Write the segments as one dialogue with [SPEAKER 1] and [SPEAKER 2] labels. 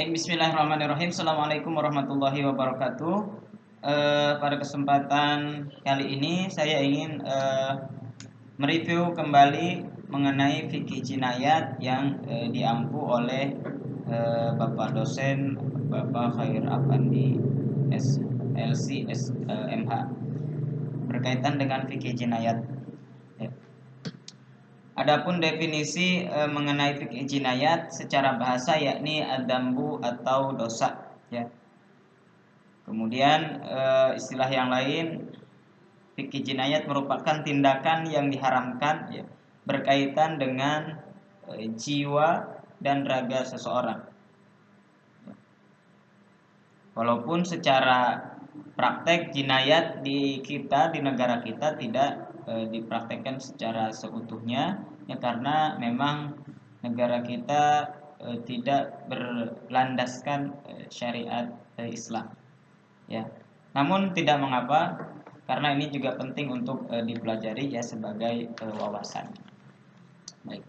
[SPEAKER 1] Bismillahirrahmanirrahim. Assalamualaikum warahmatullahi wabarakatuh. Pada kesempatan kali ini saya ingin mereview kembali mengenai fikih jinayat yang diampu oleh Bapak dosen Bapak Khair Afandi SLC MH berkaitan dengan fikih jinayat. Adapun definisi mengenai fikih jinayat secara bahasa yakni adzambu atau dosa, ya. Kemudian istilah yang lain, fikih jinayat merupakan tindakan yang diharamkan, ya, berkaitan dengan jiwa dan raga seseorang. Walaupun secara praktek jinayat di negara kita tidak dipraktekkan secara seutuhnya, ya, karena memang negara kita tidak berlandaskan syariat Islam, ya. Namun tidak mengapa, karena ini juga penting untuk dipelajari, ya, sebagai wawasan. Baik.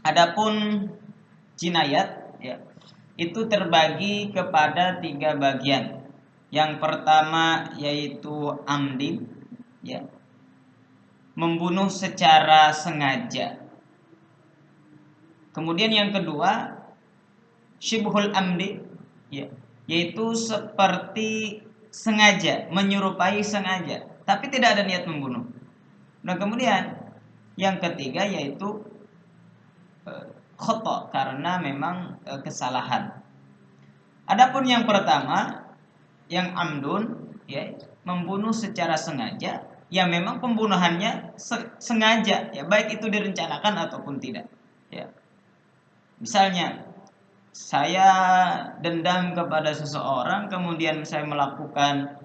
[SPEAKER 1] Adapun jinayat, ya, itu terbagi kepada 3 bagian. Yang pertama yaitu amdi, ya, membunuh secara sengaja. Kemudian yang kedua syibhul amdi, ya, yaitu seperti sengaja, menyerupai sengaja, tapi tidak ada niat membunuh. Nah, kemudian yang ketiga yaitu khata, karena memang kesalahan. Adapun yang pertama, yang amdun, ya, membunuh secara sengaja, ya memang pembunuhannya sengaja, ya, baik itu direncanakan ataupun tidak, ya. Misalnya saya dendam kepada seseorang, kemudian saya melakukan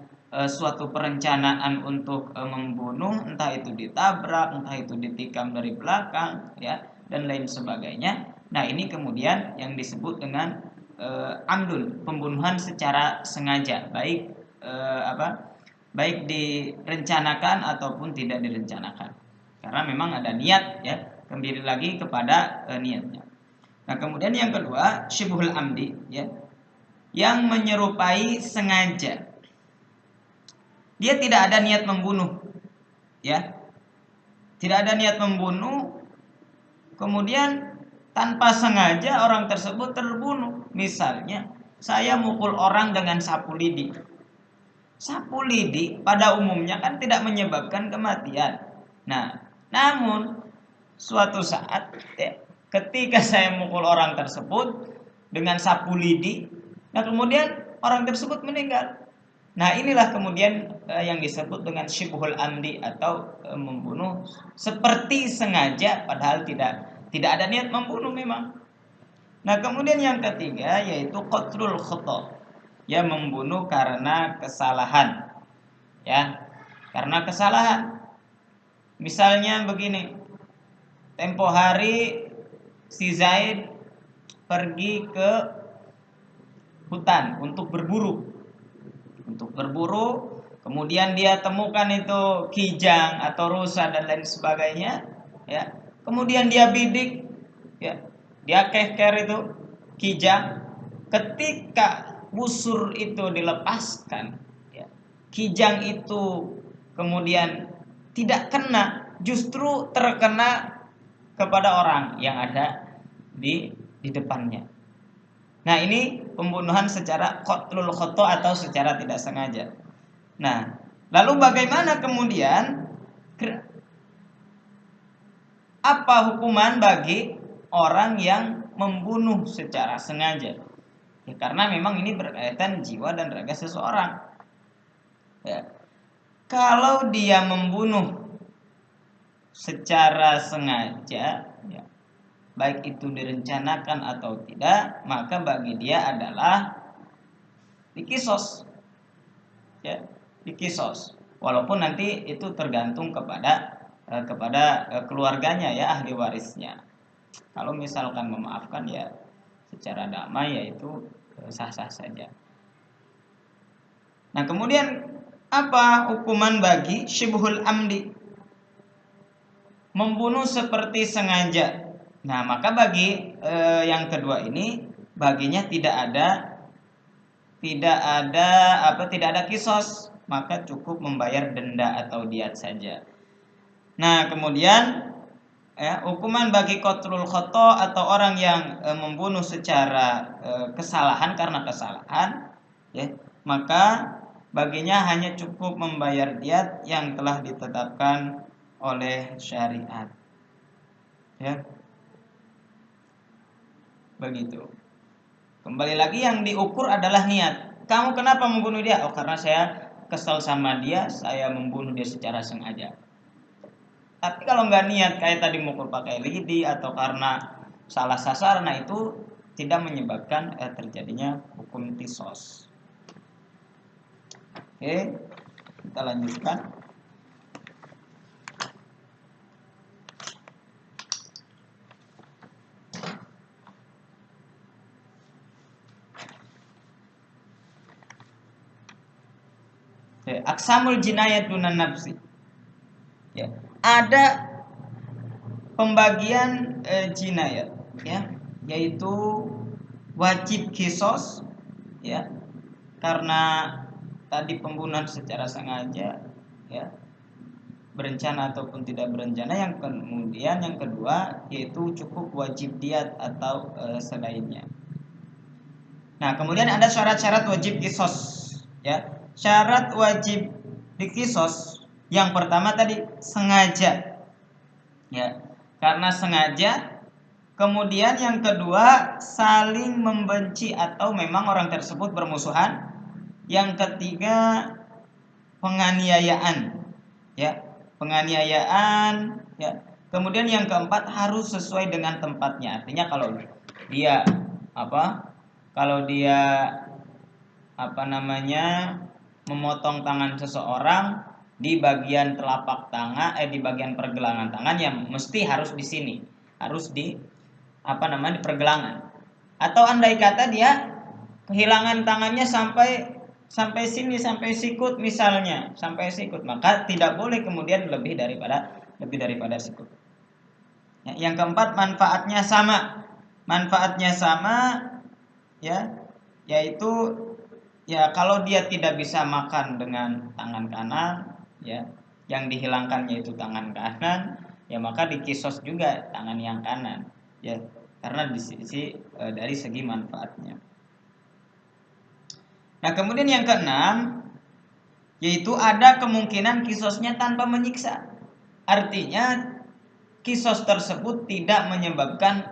[SPEAKER 1] suatu perencanaan untuk membunuh, entah itu ditabrak, entah itu ditikam dari belakang, ya, dan lain sebagainya. Nah, ini kemudian yang disebut dengan amdun, pembunuhan secara sengaja, baik baik direncanakan ataupun tidak direncanakan, karena memang ada niat, ya, kembali lagi kepada niatnya. Nah, kemudian yang kedua syibhul amdi, ya, yang menyerupai sengaja. Dia tidak ada niat membunuh, ya, tidak ada niat membunuh, kemudian tanpa sengaja orang tersebut terbunuh. Misalnya saya mukul orang dengan sapu lidi. Sapu lidi pada umumnya kan tidak menyebabkan kematian. Nah, namun suatu saat, ya, ketika saya mukul orang tersebut dengan sapu lidi, nah kemudian orang tersebut meninggal. Nah, inilah kemudian yang disebut dengan syibhul amdi, atau membunuh seperti sengaja padahal tidak ada niat membunuh memang. Nah, kemudian yang ketiga yaitu qatlul khata, ya, membunuh karena kesalahan, ya, karena kesalahan. Misalnya begini, tempo hari si Zaid pergi ke hutan untuk berburu, kemudian dia temukan itu kijang atau rusa dan lain sebagainya, ya, kemudian dia bidik, ya, dia keker itu kijang. Ketika busur itu dilepaskan, ya, kijang itu kemudian tidak kena, justru terkena kepada orang yang ada di depannya. Nah, ini pembunuhan secara qatlul khata atau secara tidak sengaja. Nah, lalu bagaimana kemudian, apa hukuman bagi orang yang membunuh secara sengaja? Ya, karena memang ini berkaitan jiwa dan raga seseorang. Ya. Kalau dia membunuh secara sengaja, ya, baik itu direncanakan atau tidak, maka bagi dia adalah dikisos, ya, dikisos. Walaupun nanti itu tergantung kepada keluarganya, ya, ahli warisnya. Kalau misalkan memaafkan, ya, secara damai, yaitu sah-sah saja. Nah, kemudian apa hukuman bagi syibhul amdi, membunuh seperti sengaja? Nah, maka bagi yang kedua ini baginya tidak ada kisos, maka cukup membayar denda atau diat saja. Nah, kemudian hukuman bagi qatlul khata atau orang yang membunuh secara kesalahan karena kesalahan, ya, maka baginya hanya cukup membayar diat yang telah ditetapkan oleh syariat. Ya. Begitu. Kembali lagi yang diukur adalah niat. Kamu kenapa membunuh dia? Oh, karena saya kesal sama dia, saya membunuh dia secara sengaja. Tapi kalau nggak niat kayak tadi mukul pakai lidi atau karena salah sasaran, nah itu tidak menyebabkan terjadinya hukum kisos. Oke, kita lanjutkan. Aksamul jinayat dunan nafsi. Ya, ada pembagian jinayat, ya, yaitu wajib kisos, ya, karena tadi pembunuhan secara sengaja, ya, berencana ataupun tidak berencana. Yang kemudian yang kedua yaitu cukup wajib diat atau selainnya. Nah, kemudian ada syarat-syarat wajib kisos, ya. Syarat wajib dikisos yang pertama tadi sengaja, ya, karena sengaja. Kemudian yang kedua saling membenci atau memang orang tersebut bermusuhan. Yang ketiga penganiayaan, ya, penganiayaan, ya. Kemudian yang keempat harus sesuai dengan tempatnya. Artinya dia apa kalau dia memotong tangan seseorang di bagian telapak tangan, di bagian pergelangan tangan, yang mesti harus di sini, harus di di pergelangan. Atau andai kata dia kehilangan tangannya sampai sini, sampai sikut misalnya, sampai sikut, maka tidak boleh kemudian lebih daripada sikut. Ya, yang keempat manfaatnya sama, ya, yaitu, ya, kalau dia tidak bisa makan dengan tangan kanan, ya, yang dihilangkannya itu tangan kanan, ya, maka dikisos juga tangan yang kanan, ya, karena dari segi manfaatnya. Nah, kemudian yang keenam yaitu ada kemungkinan kisosnya tanpa menyiksa. Artinya kisos tersebut tidak menyebabkan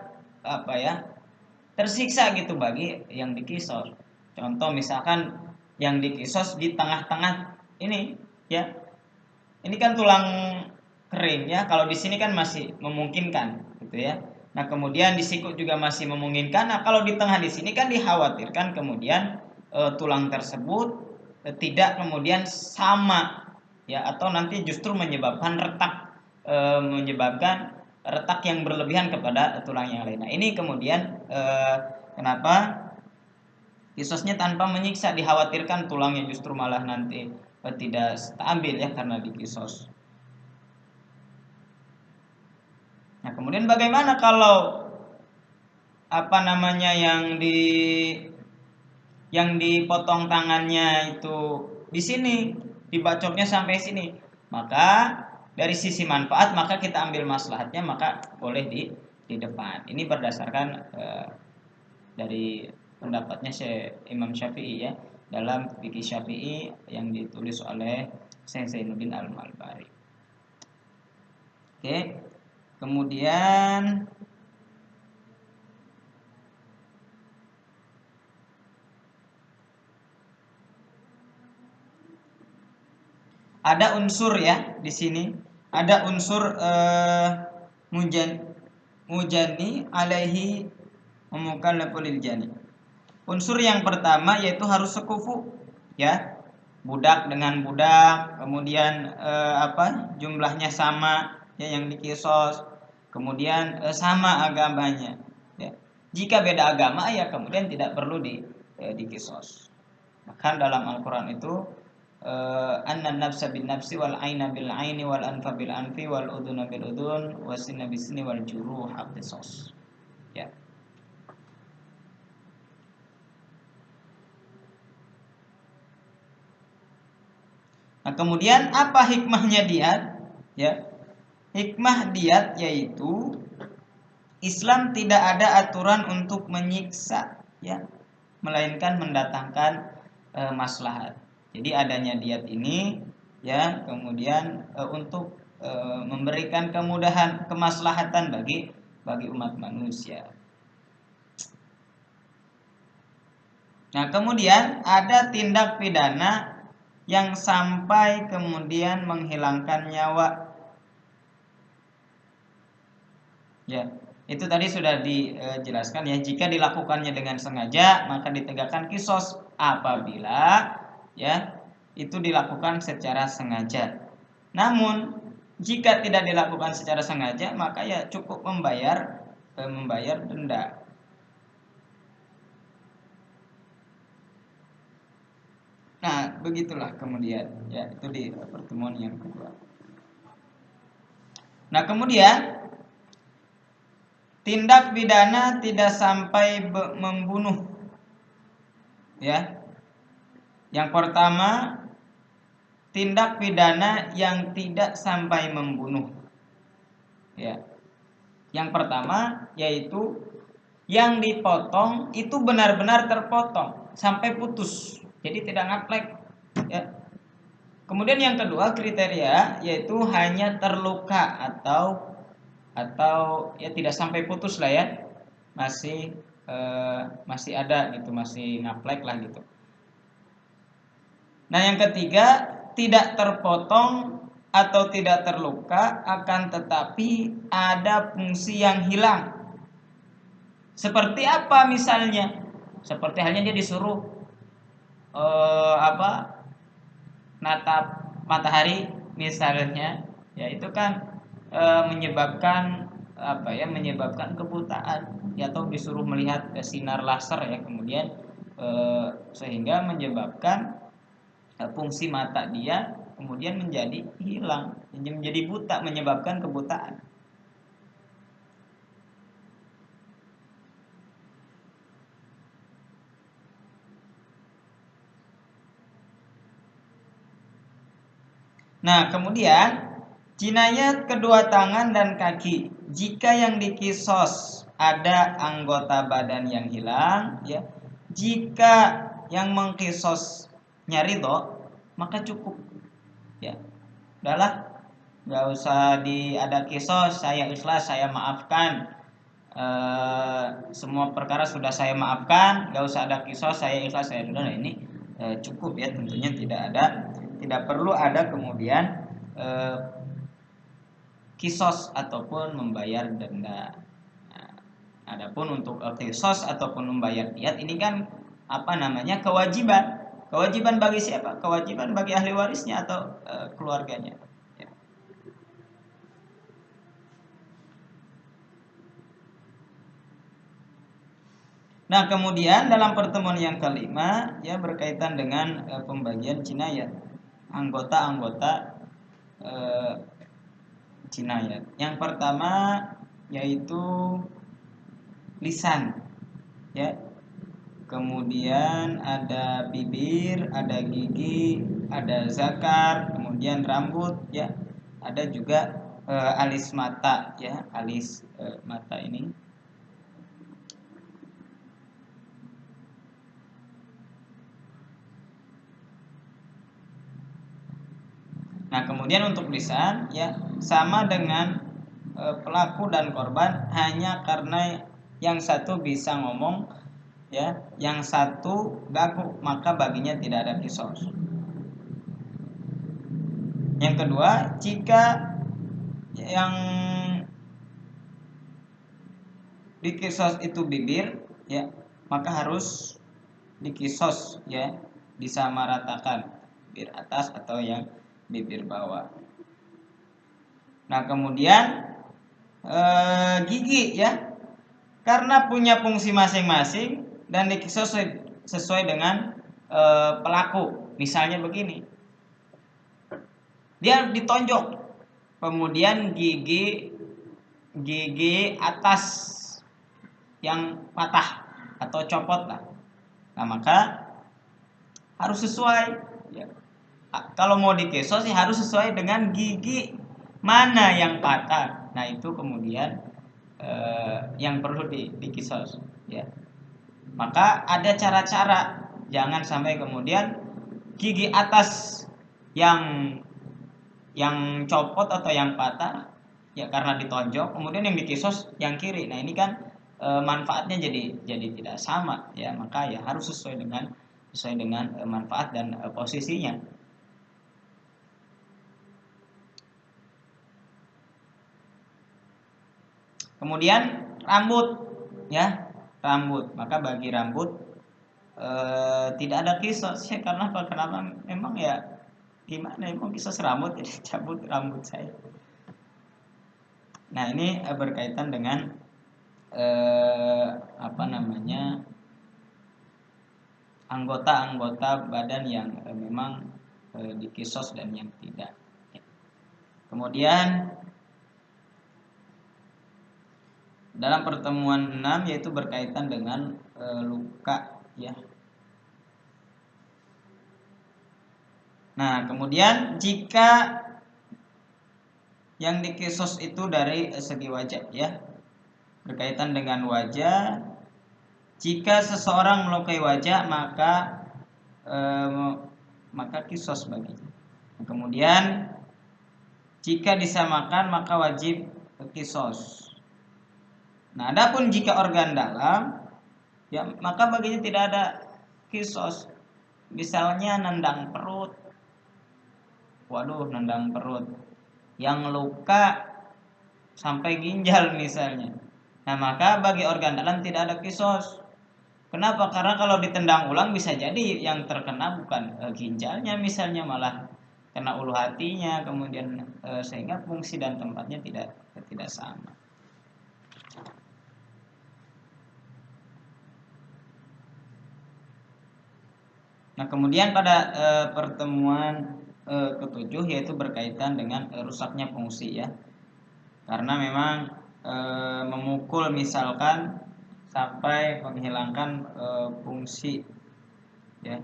[SPEAKER 1] tersiksa gitu bagi yang dikisos. Contoh misalkan yang dikisos di tengah-tengah ini, ya. Ini kan tulang kering, ya. Kalau di sini kan masih memungkinkan gitu, ya. Nah, kemudian di sikut juga masih memungkinkan. Nah, kalau di tengah di sini kan dikhawatirkan kemudian tulang tersebut tidak kemudian sama, ya, atau nanti justru menyebabkan retak yang berlebihan kepada tulang yang lain. Nah, ini kemudian kenapa kisosnya tanpa menyiksa, dikhawatirkan tulangnya justru malah nanti tidak stabil, ya, karena dikisos. Nah, kemudian bagaimana kalau yang dipotong tangannya itu di sini, dibacoknya sampai sini, maka dari sisi manfaat maka kita ambil maslahatnya, maka boleh di depan. Ini berdasarkan dari pendapatnya Imam Syafi'i, ya, dalam fikih Syafi'i yang ditulis oleh Syekh Zainuddin Al-Malbari. Oke. Kemudian ada unsur, ya, di sini ada unsur mujani alaihi memukallaful jani. Unsur yang pertama yaitu harus sekufu, ya, budak dengan budak, kemudian jumlahnya sama, ya, yang dikisos, kemudian sama agamanya, ya. Jika beda agama, ya, kemudian tidak perlu dikisos. Bahkan dalam Al-Quran itu anna nafsa bin nafsi wal aina bil aini wal anfa bil anfi wal udhuna bil udhun wasinna bis sinni wal juruha qisas. Ya. Nah, kemudian apa hikmahnya diat? Ya. Hikmah diat yaitu Islam tidak ada aturan untuk menyiksa, ya, melainkan mendatangkan maslahat. Jadi adanya diat ini, ya, kemudian untuk memberikan kemudahan, kemaslahatan bagi umat manusia. Nah, kemudian ada tindak pidana yang sampai kemudian menghilangkan nyawa. Ya, itu tadi sudah dijelaskan ya, jika dilakukannya dengan sengaja maka ditegakkan kisos apabila ya itu dilakukan secara sengaja. Namun jika tidak dilakukan secara sengaja maka ya cukup membayar denda. Nah, begitulah kemudian ya, itu di pertemuan yang kedua. Nah, kemudian tindak pidana tidak sampai membunuh. Ya. Yang pertama, tindak pidana yang tidak sampai membunuh. Ya. Yang pertama yaitu yang dipotong itu benar-benar terpotong sampai putus. Jadi tidak ngaplek. Ya. Kemudian yang kedua kriteria yaitu hanya terluka atau ya tidak sampai putus lah ya, masih ada gitu, masih ngaplek lah gitu. Nah yang ketiga tidak terpotong atau tidak terluka akan tetapi ada fungsi yang hilang. Seperti apa misalnya? Seperti halnya dia disuruh natap matahari misalnya, ya itu kan menyebabkan menyebabkan kebutaan ya, atau disuruh melihat sinar laser ya, kemudian sehingga menyebabkan fungsi mata dia kemudian menjadi hilang, menjadi buta, menyebabkan kebutaan. Nah, kemudian jinayat kedua tangan dan kaki. Jika yang dikisos ada anggota badan yang hilang, ya. Jika yang mengkisosnya ridho, maka cukup. Ya. Udahlah, nggak usah ada kisos, saya ikhlas, saya maafkan. Semua perkara sudah saya maafkan, nggak usah ada kisos, saya ikhlas, saya sudah. Nah, ini cukup ya, tentunya tidak perlu ada kemudian kisos ataupun membayar denda. Nah, adapun untuk kisos ataupun membayar diat ini kan kewajiban. Kewajiban bagi siapa? Kewajiban bagi ahli warisnya atau keluarganya. Ya. Nah, kemudian dalam pertemuan yang kelima ya berkaitan dengan pembagian jinayat, anggota-anggota jinayat. Yang pertama yaitu lisan, ya. Kemudian ada bibir, ada gigi, ada zakar, kemudian rambut, ya. Ada juga alis mata, ya, alis mata ini. Nah, kemudian untuk lisan ya sama dengan pelaku dan korban, hanya karena yang satu bisa ngomong ya, yang satu gagu, maka baginya tidak ada kisos. Yang kedua, jika yang dikisos itu bibir ya, maka harus dikisos ya, disamaratakan bibir atas atau yang bibir bawah. Nah, kemudian gigi ya, karena punya fungsi masing-masing dan dikisos sesuai dengan pelaku. Misalnya begini, Dia ditonjok, kemudian gigi atas yang patah atau copot lah. Nah, maka harus sesuai ya. Kalau mau dikesos sih harus sesuai dengan gigi mana yang patah. Nah, itu kemudian yang perlu dikisos ya. Maka ada cara-cara, jangan sampai kemudian gigi atas yang copot atau yang patah ya karena ditonjok, kemudian yang dikisos yang kiri. Nah, ini kan manfaatnya jadi tidak sama ya. Maka ya harus sesuai dengan manfaat dan posisinya. Kemudian rambut ya, rambut. Maka bagi rambut tidak ada kisos ya. Karena apa? Kenapa? Memang ya gimana? Emang kisos rambut jadi cabut rambut saya. Nah, ini berkaitan dengan anggota-anggota badan yang memang dikisos dan yang tidak. Kemudian dalam pertemuan 6 yaitu berkaitan dengan luka ya. Nah, kemudian jika yang dikisos itu dari segi wajah ya, berkaitan dengan wajah, jika seseorang melukai wajah maka kisos baginya. Kemudian jika disamakan maka wajib kisos. Nah, adapun jika organ dalam ya maka baginya tidak ada kisos. Misalnya nendang perut. Waduh, nendang perut. Yang luka sampai ginjal misalnya. Nah, maka bagi organ dalam tidak ada kisos. Kenapa? Karena kalau ditendang ulang bisa jadi yang terkena bukan ginjalnya misalnya, malah kena ulu hatinya, kemudian sehingga fungsi dan tempatnya tidak sama. Nah, kemudian pada pertemuan ketujuh yaitu berkaitan dengan rusaknya fungsi ya. Karena memang memukul misalkan sampai menghilangkan fungsi ya.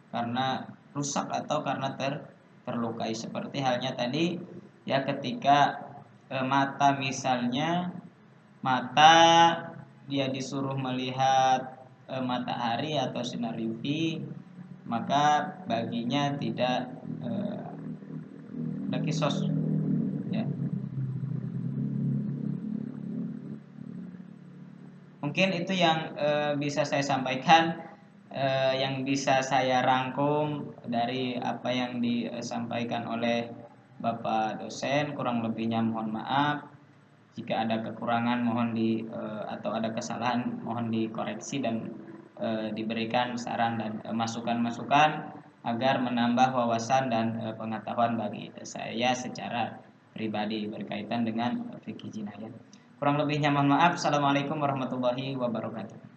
[SPEAKER 1] Karena rusak atau karena terlukai, seperti halnya tadi ya ketika mata misalnya, mata dia disuruh melihat matahari atau sinar UV, maka baginya tidak ada kisos ya. Mungkin itu yang bisa saya sampaikan, yang bisa saya rangkum dari apa yang disampaikan oleh Bapak dosen. Kurang lebihnya mohon maaf. Jika ada kekurangan mohon atau ada kesalahan mohon dikoreksi dan diberikan saran dan masukan-masukan agar menambah wawasan dan pengetahuan bagi saya secara pribadi berkaitan dengan fikih jinayah. Kurang lebihnya mohon maaf. Assalamualaikum warahmatullahi wabarakatuh.